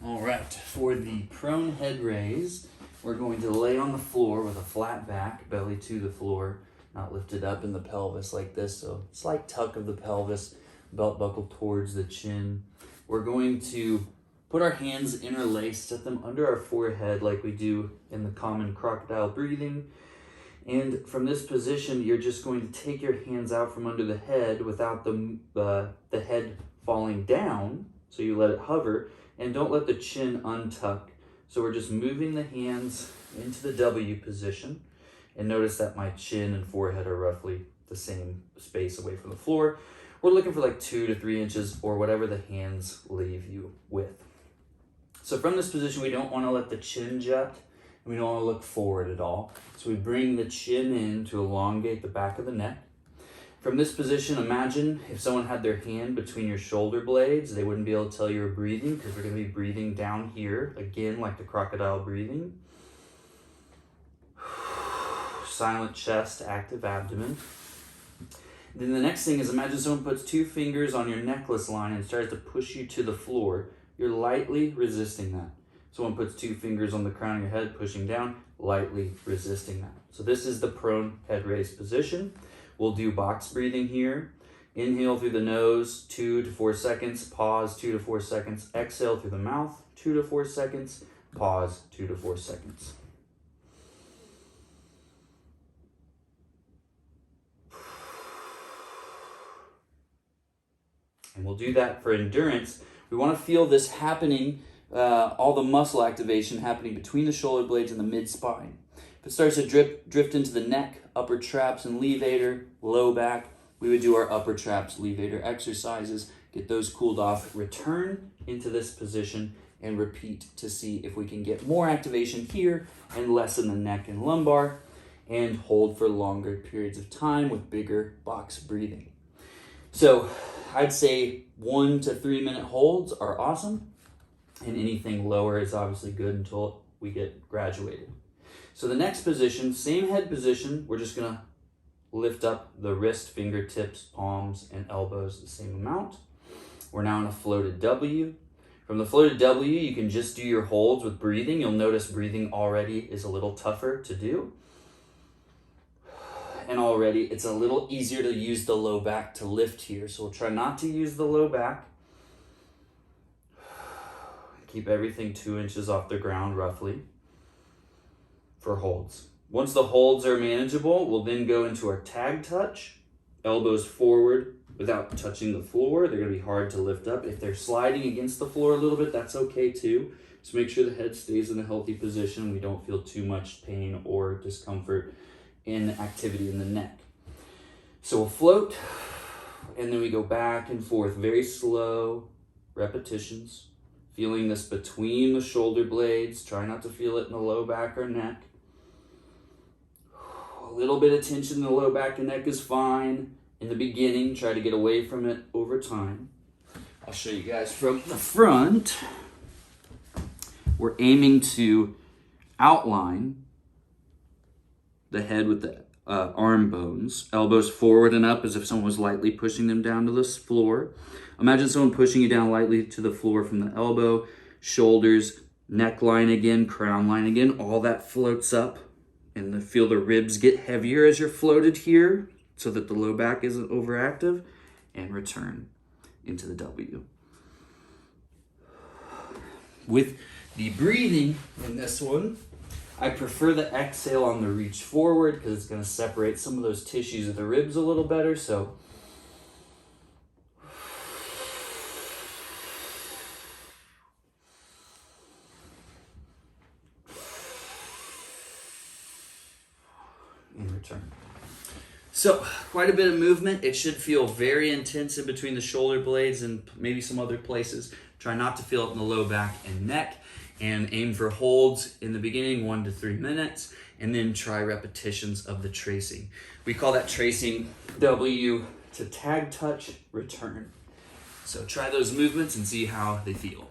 All right, for the prone head raise, we're going to lay on the floor with a flat back, belly to the floor, not lifted up in the pelvis like this. So slight tuck of the pelvis, belt buckle towards the chin. We're going to put our hands interlaced, set them under our forehead like we do in the common crocodile breathing. And from this position, you're just going to take your hands out from under the head without the head falling down. So you let it hover, and don't let the chin untuck. So we're just moving the hands into the W position. And notice that my chin and forehead are roughly the same space away from the floor. We're looking for like 2 to 3 inches or whatever the hands leave you with. So from this position, we don't want to let the chin jut. We don't want to look forward at all. So we bring the chin in to elongate the back of the neck. From this position, imagine if someone had their hand between your shoulder blades, they wouldn't be able to tell you were breathing because we're going to be breathing down here, again, like the crocodile breathing. Silent chest, active abdomen. Then the next thing is imagine someone puts 2 fingers on your necklace line and starts to push you to the floor. You're lightly resisting that. Someone puts 2 fingers on the crown of your head, pushing down, lightly resisting that. So this is the prone head raise position. We'll do box breathing here. Inhale through the nose, 2 to 4 seconds. Pause, 2 to 4 seconds. Exhale through the mouth, 2 to 4 seconds. Pause, 2 to 4 seconds. And we'll do that for endurance. We want to feel this happening, all the muscle activation happening between the shoulder blades and the mid-spine. If it starts to drift into the neck, upper traps and levator, low back, we would do our upper traps, levator exercises, get those cooled off, return into this position, and repeat to see if we can get more activation here and less in the neck and lumbar, and hold for longer periods of time with bigger box breathing. So I'd say 1 to 3 minute holds are awesome, and anything lower is obviously good until we get graduated. So the next position, same head position, we're just gonna lift up the wrist, fingertips, palms, and elbows the same amount. We're now in a floated W. From the floated W, you can just do your holds with breathing. You'll notice breathing already is a little tougher to do. And already it's a little easier to use the low back to lift here. So we'll try not to use the low back. Keep everything 2 inches off the ground roughly for holds. Once the holds are manageable, we'll then go into our tag touch. Elbows forward without touching the floor. They're gonna be hard to lift up. If they're sliding against the floor a little bit, that's okay too. Just make sure the head stays in a healthy position. We don't feel too much pain or discomfort in activity in the neck. So we'll float, and then we go back and forth, very slow repetitions, feeling this between the shoulder blades. Try not to feel it in the low back or neck. A little bit of tension in the low back and neck is fine in the beginning. Try to get away from it over time. I'll show you guys from the front. We're aiming to outline the head with the arm bones, elbows forward and up as if someone was lightly pushing them down to the floor. Imagine someone pushing you down lightly to the floor from the elbow, shoulders, neckline again, crown line again, all that floats up, and feel the ribs get heavier as you're floated here so that the low back isn't overactive, and return into the W. With the breathing in this one, I prefer the exhale on the reach forward because it's going to separate some of those tissues of the ribs a little better. So and return. So quite a bit of movement. It should feel very intense in between the shoulder blades and maybe some other places. Try not to feel it in the low back and neck. And aim for holds in the beginning, 1 to 3 minutes, and then try repetitions of the tracing. We call that tracing W to tag touch return. So try those movements and see how they feel.